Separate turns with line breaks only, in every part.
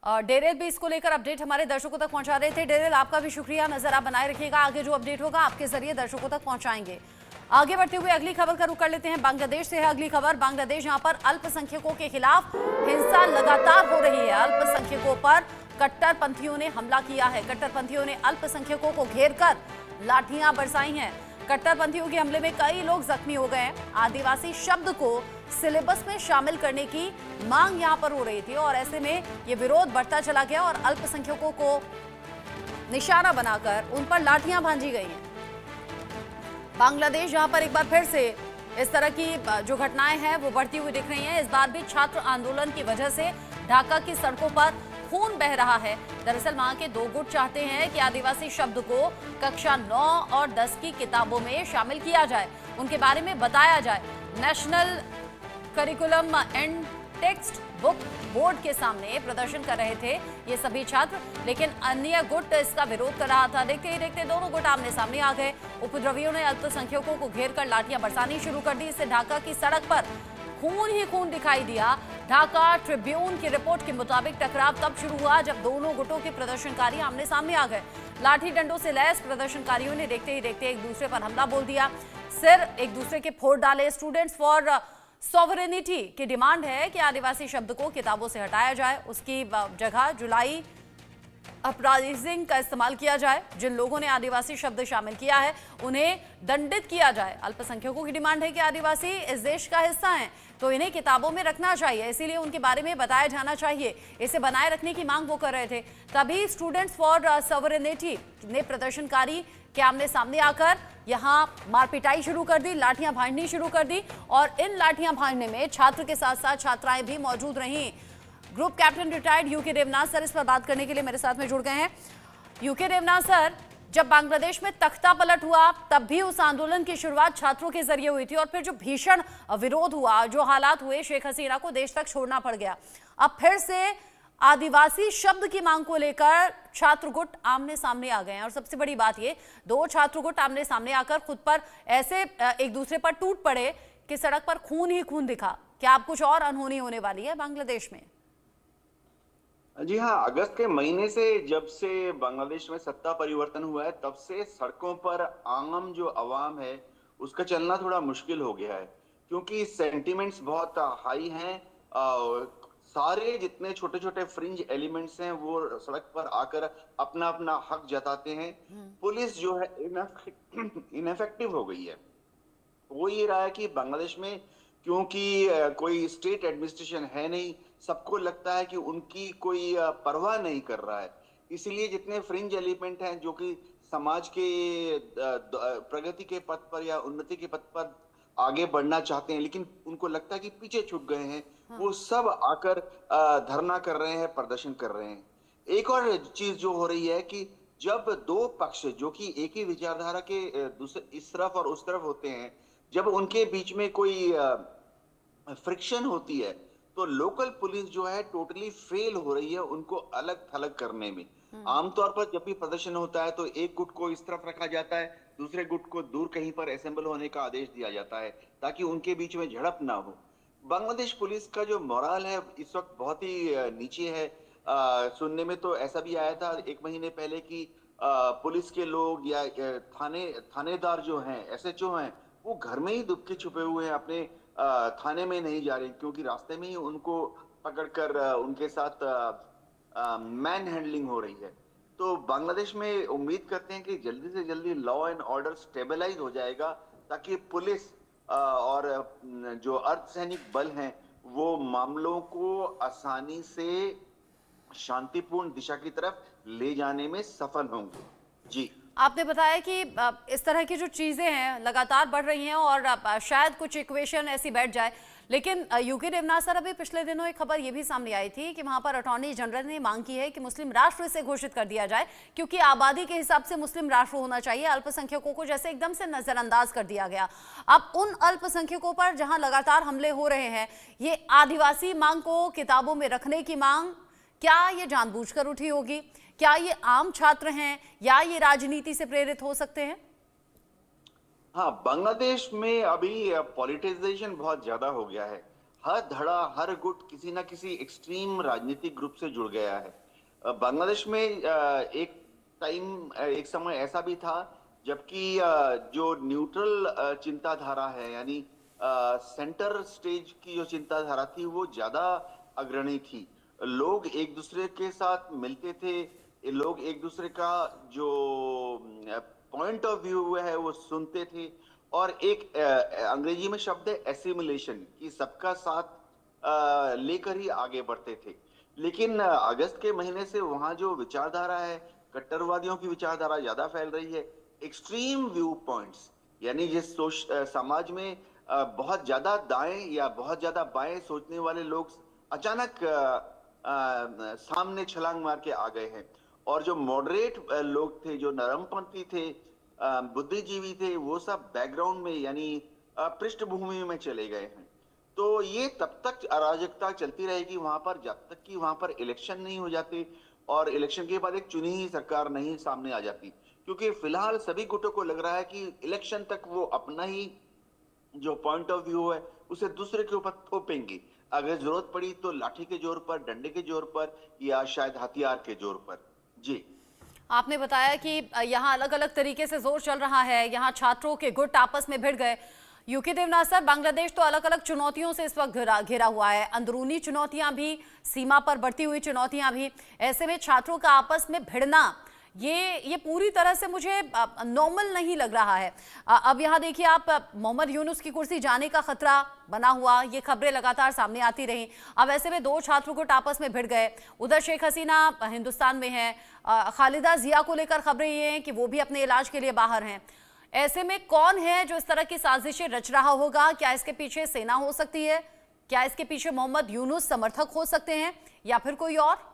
Darrell भी इसको लेकर अपडेट हमारे दर्शकों तक पहुंचा रहे थे। डेरेल, आपका भी शुक्रिया, नजर आप बनाए रखिएगा, आगे जो अपडेट होगा आपके जरिए दर्शकों तक पहुंचाएंगे। आगे बढ़ते हुए अगली खबर का रुख कर लेते हैं। बांग्लादेश से है अगली खबर। बांग्लादेश यहां पर अल्पसंख्यकों के खिलाफ हिंसा लगातार हो रही है। अल्पसंख्यकों पर कट्टरपंथियों ने हमला किया है। कट्टरपंथियों ने अल्पसंख्यकों को घेर कर लाठियां बरसाई हैं। कट्टरपंथियों के हमले में कई लोग जख्मी हो गए हैं। आदिवासी शब्द को सिलेबस में शामिल करने की मांग यहां पर हो रही थी और ऐसे में यह विरोध बढ़ता चला गया और अल्पसंख्यकों को निशाना बनाकर उन पर लाठियां भांजी गई हैं। बांग्लादेश यहां पर एक बार फिर से इस तरह की जो घटनाएं हैं वो बढ़ती हुई दिख रही हैं। इस बार भी छात्र आंदोलन की वजह से ढाका की सड़कों पर खून बह रहा है। दरअसल वहां के दो गुट चाहते हैं कि आदिवासी शब्द को कक्षा 9 और 10 की किताबों में शामिल किया जाए, उनके बारे में बताया जाए। National curriculum and text book board के सामने प्रदर्शन कर रहे थे ये सभी छात्र, लेकिन अन्य गुट इसका विरोध कर रहा था। देखते ही देखते दोनों गुट आमने सामने आ गए। उपद्रवियों ने अल्पसंख्यकों को घेर कर लाठियां बरसानी शुरू कर दी। इससे ढाका की सड़क पर खून ही खून दिखाई दिया। ढाका ट्रिब्यून की रिपोर्ट के मुताबिक टकराव तब शुरू हुआ जब दोनों गुटों के प्रदर्शनकारी आमने सामने आ गए। लाठी डंडों से लैस प्रदर्शनकारियों ने देखते ही देखते एक दूसरे पर हमला बोल दिया, सिर एक दूसरे के फोड़ डाले। स्टूडेंट्स फॉर सॉवरेनिटी की डिमांड है कि आदिवासी शब्द को किताबों से हटाया जाए, उसकी जगह जुलाई अपराइजिंग का इस्तेमाल किया जाए। जिन लोगों ने आदिवासी शब्द शामिल किया है उन्हें दंडित किया जाए। अल्पसंख्यकों की डिमांड है कि आदिवासी इस देश का हिस्सा हैं तो इन्हें किताबों में रखना चाहिए, इसीलिए उनके बारे में बताया जाना चाहिए। इसे बनाए रखने की मांग वो कर रहे थे। तभी स्टूडेंट्स फॉर सॉवरेनिटी ने प्रदर्शनकारी के आमने सामने आकर यहां मारपिटाई शुरू कर दी, लाठियां भांजनी शुरू कर दी और इन लाठियां भांजने में छात्र के साथ साथ छात्राएं भी मौजूद रहीं। Group captain retired UK Devnath sir इस पर बात करने के लिए मेरे साथ में जुड़ गए हैं। यूके देवनाथ सर, जब बांग्लादेश में तख्ता पलट हुआ तब भी उस आंदोलन की शुरुआत छात्रों के जरिए हुई थी और फिर जो भीषण विरोध हुआ, जो हालात हुए, शेख हसीना को देश तक छोड़ना पड़ गया। अब फिर से आदिवासी शब्द की मांग को लेकर छात्र गुट आमने सामने आ गए हैं और सबसे बड़ी बात ये, दो छात्र गुट आमने सामने आकर खुद पर ऐसे एक दूसरे पर टूट पड़े कि सड़क पर खून ही खून दिखा। क्या अब कुछ और अनहोनी होने वाली है बांग्लादेश में?
जी हाँ, अगस्त के महीने से जब से बांग्लादेश में सत्ता परिवर्तन हुआ है तब से सड़कों पर आम जो अवाम है उसका चलना थोड़ा मुश्किल हो गया है, क्योंकि सेंटिमेंट्स बहुत हाई हैं। सारे जितने छोटे छोटे फ्रिंज एलिमेंट्स हैं वो सड़क पर आकर अपना अपना हक जताते हैं। पुलिस जो है इनफेक्टिव हो गई है। वो ये रहा है कि बांग्लादेश में क्योंकि कोई स्टेट एडमिनिस्ट्रेशन है नहीं, सबको लगता है कि उनकी कोई परवाह नहीं कर रहा है। इसलिए जितने फ्रिंज एलिमेंट हैं जो कि समाज के प्रगति के पथ पर या उन्नति के पथ पर आगे बढ़ना चाहते हैं लेकिन उनको लगता है कि पीछे छूट गए हैं, वो सब आकर धरना कर रहे हैं, प्रदर्शन कर रहे हैं। एक और चीज जो हो रही है कि जब दो पक्ष जो कि एक ही विचारधारा के दूसरे इस तरफ और उस तरफ होते हैं, जब उनके बीच में कोई फ्रिक्शन होती है तो लोकल पुलिस जो है टोटली फेल हो रही है उनको अलग थलग करने में। आमतौर पर जब भी प्रदर्शन होता है तो एक गुट को इस तरफ रखा जाता है, दूसरे गुट को दूर कहीं पर असेंबल होने का आदेश दिया जाता है ताकि उनके बीच में झड़प ना हो। बांग्लादेश पुलिस का जो मोराल है इस वक्त बहुत ही नीचे है। सुनने में तो ऐसा भी आया था एक महीने पहले कि पुलिस के लोग या थानेदार जो हैं, एसएचओ हैं, वो घर में ही दुबके छुपे हुए हैं, अपने थाने में नहीं जा रहे क्योंकि रास्ते में ही उनको पकड़कर उनके साथ मैन हैंडलिंग हो रही है। तो बांग्लादेश में उम्मीद करते हैं कि जल्दी से जल्दी लॉ एंड ऑर्डर स्टेबलाइज हो जाएगा ताकि पुलिस और जो अर्धसैनिक बल हैं वो मामलों को आसानी से शांतिपूर्ण दिशा की तरफ ले जाने में सफल होंगे। जी,
आपने बताया कि इस तरह की जो चीजें हैं लगातार बढ़ रही हैं और शायद कुछ इक्वेशन ऐसी बैठ जाए, लेकिन यूके देवनाथ सर, अभी पिछले दिनों एक खबर ये भी सामने आई थी कि वहां पर अटॉर्नी जनरल ने मांग की है कि मुस्लिम राष्ट्र इसे घोषित कर दिया जाए क्योंकि आबादी के हिसाब से मुस्लिम राष्ट्र होना चाहिए। अल्पसंख्यकों को जैसे एकदम से नजरअंदाज कर दिया गया। अब उन अल्पसंख्यकों पर जहां लगातार हमले हो रहे हैं, ये आदिवासी मांग को किताबों में रखने की मांग, क्या ये जानबूझकर उठी होगी? क्या ये आम छात्र हैं या ये राजनीति से प्रेरित हो सकते हैं?
हाँ, बांग्लादेश में अभी पॉलिटिसाइजेशन बहुत ज्यादा हो गया है। हर धड़ा हर गुट किसी ना किसी एक्सट्रीम राजनीतिक ग्रुप से जुड़ गया है। बांग्लादेश में एक समय ऐसा भी था जबकि जो न्यूट्रल चिंताधारा है, यानी सेंटर स्टेज की जो चिंताधारा थी वो ज्यादा अग्रणी थी। लोग एक दूसरे के साथ मिलते थे, लोग एक दूसरे का जो पॉइंट ऑफ व्यू है वो सुनते थे, और एक अंग्रेजी में शब्द है एसिमिलेशन, कि सबका साथ लेकर ही आगे बढ़ते थे। लेकिन अगस्त के महीने से वहां जो विचारधारा है, कट्टरवादियों की विचारधारा ज्यादा फैल रही है। एक्सट्रीम व्यू पॉइंट्स, यानी जिस समाज में बहुत ज्यादा दाएं या बहुत ज्यादा बाएं सोचने वाले लोग अचानक सामने छलांग मार के आ गए हैं, और जो मॉडरेट लोग थे, जो नरमपंथी थे, बुद्धिजीवी थे, वो सब बैकग्राउंड में, यानी पृष्ठभूमि में चले गए हैं। तो ये तब तक अराजकता चलती रहेगी वहां पर जब तक कि वहां पर इलेक्शन नहीं हो जाते, और इलेक्शन के बाद एक चुनी हुई सरकार नहीं सामने आ जाती। क्योंकि फिलहाल सभी गुटों को लग रहा है कि इलेक्शन तक वो अपना ही जो पॉइंट ऑफ व्यू है उसे दूसरे के ऊपर थोपेंगे। अगर जरूरत पड़ी तो लाठी के जोर पर, डंडे के जोर पर, या शायद हथियार के जोर पर। जी,
आपने बताया कि यहाँ अलग अलग तरीके से जोर चल रहा है, यहाँ छात्रों के गुट आपस में भिड़ गए। यूके देवनाथ सर, बांग्लादेश तो अलग अलग चुनौतियों से इस वक्त घिरा हुआ है, अंदरूनी चुनौतियां भी, सीमा पर बढ़ती हुई चुनौतियां भी। ऐसे में छात्रों का आपस में भिड़ना ये पूरी तरह से मुझे नॉर्मल नहीं लग रहा है। अब यहाँ देखिए आप, मोहम्मद यूनुस की कुर्सी जाने का खतरा बना हुआ, ये खबरें लगातार सामने आती रही। अब ऐसे में दो छात्र गुट आपस में भिड़ गए। उधर शेख हसीना हिंदुस्तान में है, खालिदा जिया को लेकर खबरें ये हैं कि वो भी अपने इलाज के लिए बाहर हैं। ऐसे में कौन है जो इस तरह की साजिशें रच रहा होगा? क्या इसके पीछे सेना हो सकती है? क्या इसके पीछे मोहम्मद यूनुस समर्थक हो सकते हैं, या फिर कोई और?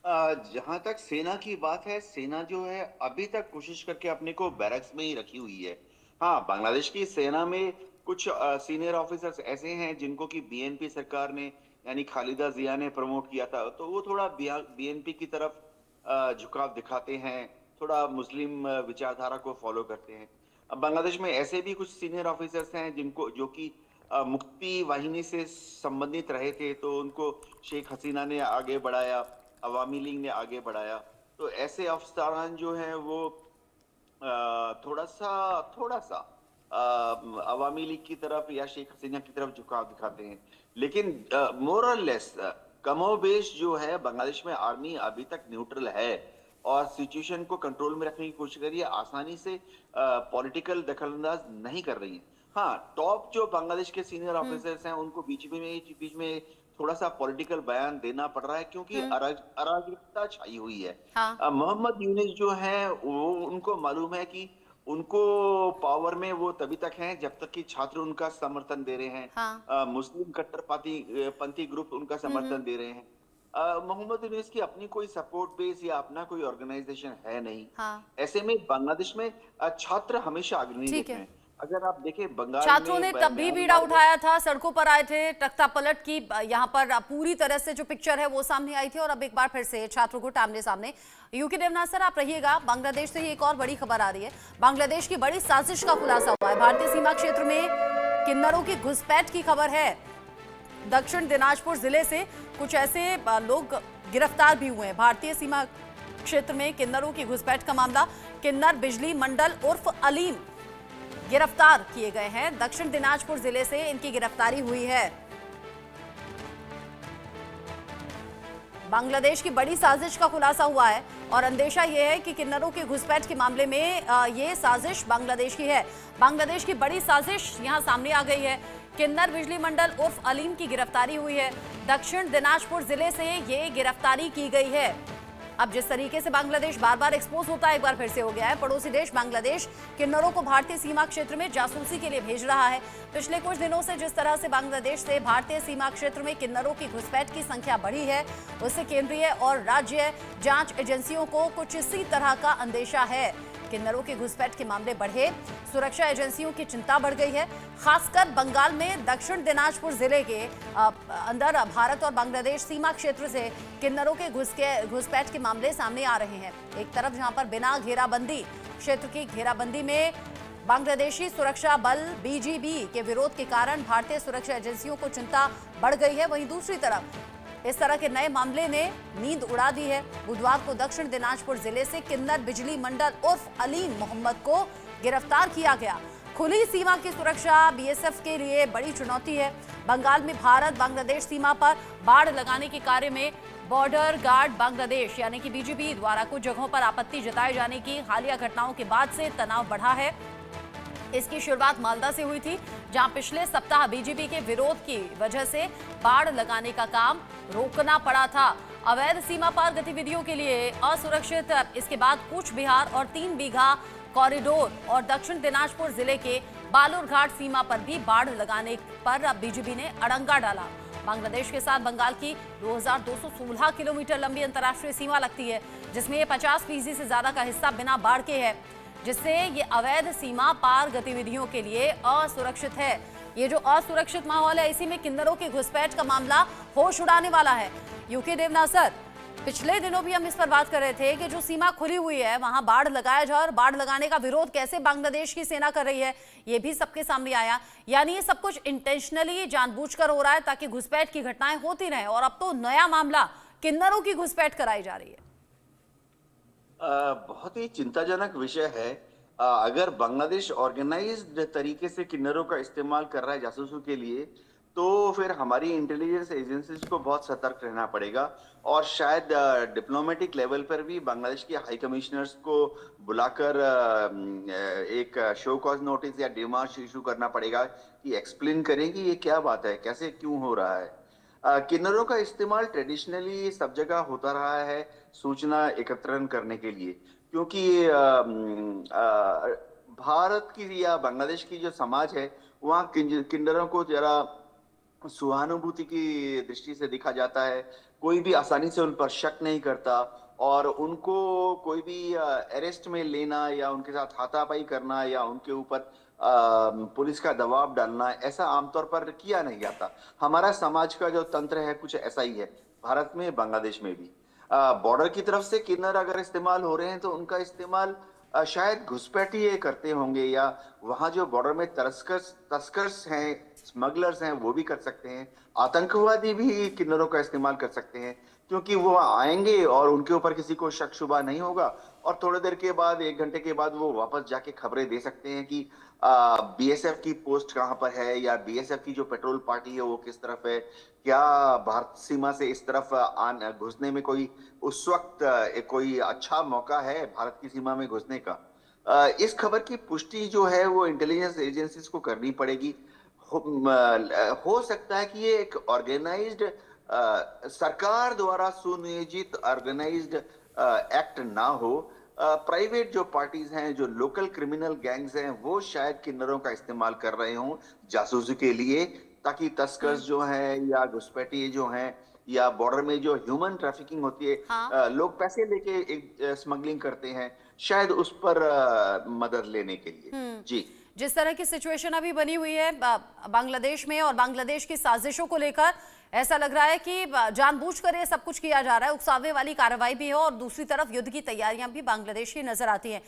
जहां तक सेना की बात है, सेना जो है अभी तक कोशिश करके अपने को बैरक्स में ही रखी हुई है। हाँ, बांग्लादेश की सेना में कुछ सीनियर ऑफिसर्स ऐसे हैं जिनको कि बीएनपी सरकार ने, यानी खालिदा जिया ने प्रमोट किया था, तो वो थोड़ा बीएनपी की तरफ झुकाव दिखाते हैं, थोड़ा मुस्लिम विचारधारा को फॉलो करते हैं। अब बांग्लादेश में ऐसे भी कुछ सीनियर ऑफिसर्स हैं जिनको, जो कि मुक्ति वाहिनी से संबंधित रहे थे, तो उनको शेख हसीना ने आगे बढ़ाया, अवामी लीग ने आगे बढ़ाया। तो ऐसे अफसरान जो हैं वो थोड़ा सा अवामी लीग की तरफ या शेख हसीना की तरफ झुकाव दिखाते हैं। लेकिन मोर और लेस कमोबेश जो है, बांग्लादेश में आर्मी अभी तक न्यूट्रल है और सिचुएशन को कंट्रोल में रखने की कोशिश कर रही है, आसानी से पॉलिटिकल दखलंदाज नहीं कर रही है। हाँ, टॉप जो बांग्लादेश के सीनियर ऑफिसर्स हैं उनको बीच में थोड़ा सा पॉलिटिकल बयान देना पड़ रहा है, क्योंकि अराजकता छाई हुई है।
हाँ,
मोहम्मद यूनुस जो है वो, उनको मालूम है कि उनको पावर में वो तभी तक हैं जब तक कि छात्र उनका समर्थन दे रहे हैं,
हाँ।
मुस्लिम कट्टरपंथी ग्रुप उनका समर्थन दे रहे हैं। मोहम्मद यूनुस की अपनी कोई सपोर्ट बेस या अपना कोई ऑर्गेनाइजेशन है नहीं।
हाँ,
ऐसे में बांग्लादेश में छात्र हमेशा अग्रणी
ठीक
रहते
है।
हैं। अगर आप देखें बंगाल
छात्रों
में,
ने तब भी बीड़ा उठाया था, सड़कों पर आए थे, तख्ता पलट की यहाँ पर पूरी तरह से जो पिक्चर है वो सामने आई थी, और अब एक बार फिर से छात्रों को आमने सामने। यूके देवनाथ सर, आप रहिएगा। बांग्लादेश से ही एक और बड़ी खबर आ रही है। बांग्लादेश की बड़ी साजिश का खुलासा हुआ है। भारतीय सीमा क्षेत्र में किन्नरों की घुसपैठ की खबर है। दक्षिण दिनाजपुर जिले से कुछ ऐसे लोग गिरफ्तार भी हुए हैं। भारतीय सीमा क्षेत्र में किन्नरों की घुसपैठ का मामला, किन्नर बिजली मंडल उर्फ अलीम गिरफ्तार किए गए हैं। दक्षिण दिनाजपुर जिले से इनकी गिरफ्तारी हुई है। बांग्लादेश की बड़ी साजिश का खुलासा हुआ है, और अंदेशा यह है कि किन्नरों की घुसपैठ के मामले में ये साजिश बांग्लादेश की है। बांग्लादेश की बड़ी साजिश यहां सामने आ गई है। किन्नर बिजली मंडल उर्फ अलीम की गिरफ्तारी हुई है। दक्षिण दिनाजपुर जिले से ये गिरफ्तारी की गई है। अब जिस तरीके से बांग्लादेश बार बार एक्सपोज होता है, एक बार फिर से हो गया है। पड़ोसी देश बांग्लादेश किन्नरों को भारतीय सीमा क्षेत्र में जासूसी के लिए भेज रहा है। पिछले कुछ दिनों से जिस तरह से बांग्लादेश से भारतीय सीमा क्षेत्र में किन्नरों की घुसपैठ की संख्या बढ़ी है, उससे केंद्रीय और राज्य जांच एजेंसियों को कुछ इसी तरह का अंदेशा है। किन्नरों की घुसपैठ के मामले बढ़े, सुरक्षा एजेंसियों की चिंता बढ़ गई है। खासकर बंगाल में दक्षिण दिनाजपुर जिले के अंदर भारत और बांग्लादेश सीमा क्षेत्र से किन्नरों के घुसपैठ के मामले सामने आ रहे हैं। एक तरफ जहां पर बिना घेराबंदी, क्षेत्र की घेराबंदी में बांग्लादेशी सुरक्षा बल बीजीबी के विरोध के कारण भारतीय सुरक्षा एजेंसियों को चिंता बढ़ गई है। वहीं दूसरी तरफ इस तरह के नए मामले ने नींद उड़ा दी है। बुधवार को दक्षिण दिनाजपुर जिले से किन्नर बिजली मंडल उर्फ अलीम मोहम्मद को गिरफ्तार किया गया। खुली सीमा की सुरक्षा बीएसएफ के लिए बड़ी चुनौती है। बंगाल में भारत बांग्लादेश सीमा पर बाड़ लगाने के कार्य में बॉर्डर गार्ड बांग्लादेश यानी कि बीजीबी द्वारा कुछ जगहों पर आपत्ति जताए जाने की हालिया घटनाओं के बाद से तनाव बढ़ा है। इसकी शुरुआत मालदा से हुई थी, जहां पिछले सप्ताह बीजीबी के विरोध की वजह से बाड़ लगाने का काम रोकना पड़ा था। अवैध सीमा पार गतिविधियों के लिए असुरक्षित इसके बाद कूच बिहार और 3 बीघा कॉरिडोर और दक्षिण दिनाजपुर जिले के बालूरघाट सीमा पर भी बाड़ लगाने पर अब बीजीबी ने अड़ंगा डाला। बांग्लादेश के साथ बंगाल की 2216 किलोमीटर लंबी अंतर्राष्ट्रीय सीमा लगती है, जिसमें 50% से ज्यादा का हिस्सा बिना बाढ़ के है, जिससे ये अवैध सीमा पार गतिविधियों के लिए असुरक्षित है। ये जो असुरक्षित माहौल है, इसी में किन्नरों की घुसपैठ का मामला होश उड़ाने वाला है। यूके देवनासर, पिछले दिनों भी हम इस पर बात कर रहे थे कि जो सीमा खुली हुई है वहां बाढ़ लगाया जाए और बाढ़ लगाने का विरोध कैसे बांग्लादेश की सेना कर रही है, ये भी सबके सामने आया। यानी ये सब कुछ इंटेंशनली जानबूझकर हो रहा है ताकि घुसपैठ की घटनाएं होती रहें। और अब तो नया मामला किन्नरों की घुसपैठ कराई जा रही है।
बहुत ही चिंताजनक विषय है। अगर बांग्लादेश ऑर्गेनाइज्ड तरीके से किन्नरों का इस्तेमाल कर रहा है जासूसों के लिए, तो फिर हमारी इंटेलिजेंस एजेंसीज को बहुत सतर्क रहना पड़ेगा और शायद डिप्लोमेटिक लेवल पर भी बांग्लादेश के हाई कमिश्नर्स को बुलाकर एक शो कॉज नोटिस या डिमार्च इशू करना पड़ेगा कि एक्सप्लेन करें कि ये क्या बात है, कैसे क्यों हो रहा है। किन्नरों का इस्तेमाल ट्रेडिशनली सब जगह होता रहा है सूचना एकत्रण करने के लिए, क्योंकि भारत की या बांग्लादेश की जो समाज है वहाँ किन्नरों को जरा सहानुभूति की दृष्टि से देखा जाता है। कोई भी आसानी से उन पर शक नहीं करता और उनको कोई भी अरेस्ट में लेना या उनके साथ हाथापाई करना या उनके ऊपर पुलिस का दबाव डालना, ऐसा आमतौर पर किया नहीं जाता। हमारा समाज का जो तंत्र है कुछ ऐसा ही है, भारत में बांग्लादेश में भी। बॉर्डर की तरफ से किन्नर अगर इस्तेमाल हो रहे हैं तो उनका इस्तेमाल शायद घुसपैठिए करते होंगे या वहां जो बॉर्डर में तस्कर्स हैं, स्मगलर्स हैं, वो भी कर सकते हैं। आतंकवादी भी किन्नरों का इस्तेमाल कर सकते हैं, क्योंकि वो आएंगे और उनके ऊपर किसी को शक शुबा नहीं होगा और थोड़ी देर के बाद, 1 घंटे के बाद वो वापस जाके खबरें दे सकते हैं कि बीएसएफ की पोस्ट कहां पर है या बीएसएफ की जो पेट्रोल पार्टी है वो किस तरफ है, क्या भारत सीमा से इस तरफ घुसने में कोई उस वक्त कोई अच्छा मौका है भारत की सीमा में घुसने का। इस खबर की पुष्टि जो है वो इंटेलिजेंस एजेंसीज को करनी पड़ेगी। हो सकता है कि ये एक ऑर्गेनाइज्ड सरकार द्वारा सुनियोजित ऑर्गेनाइज्ड एक्ट ना हो। प्राइवेट जो पार्टीज हैं, जो लोकल क्रिमिनल गैंग्स हैं, वो शायद किन्नरों का इस्तेमाल कर रहे हों जासूसी के लिए, ताकि तस्कर्स जो हैं या घुसपैठिए जो हैं या बॉर्डर में जो ह्यूमन ट्रैफिकिंग होती है,
हाँ।
लोग पैसे लेके एक स्मगलिंग करते हैं, शायद उस पर मदद लेने के लिए। जी,
जिस तरह की सिचुएशन अभी बनी हुई है बांग्लादेश में और बांग्लादेश की साजिशों को लेकर, ऐसा लग रहा है कि जानबूझकर ये सब कुछ किया जा रहा है। उकसावे वाली कार्रवाई भी है और दूसरी तरफ युद्ध की तैयारियां भी बांग्लादेश की नजर आती हैं।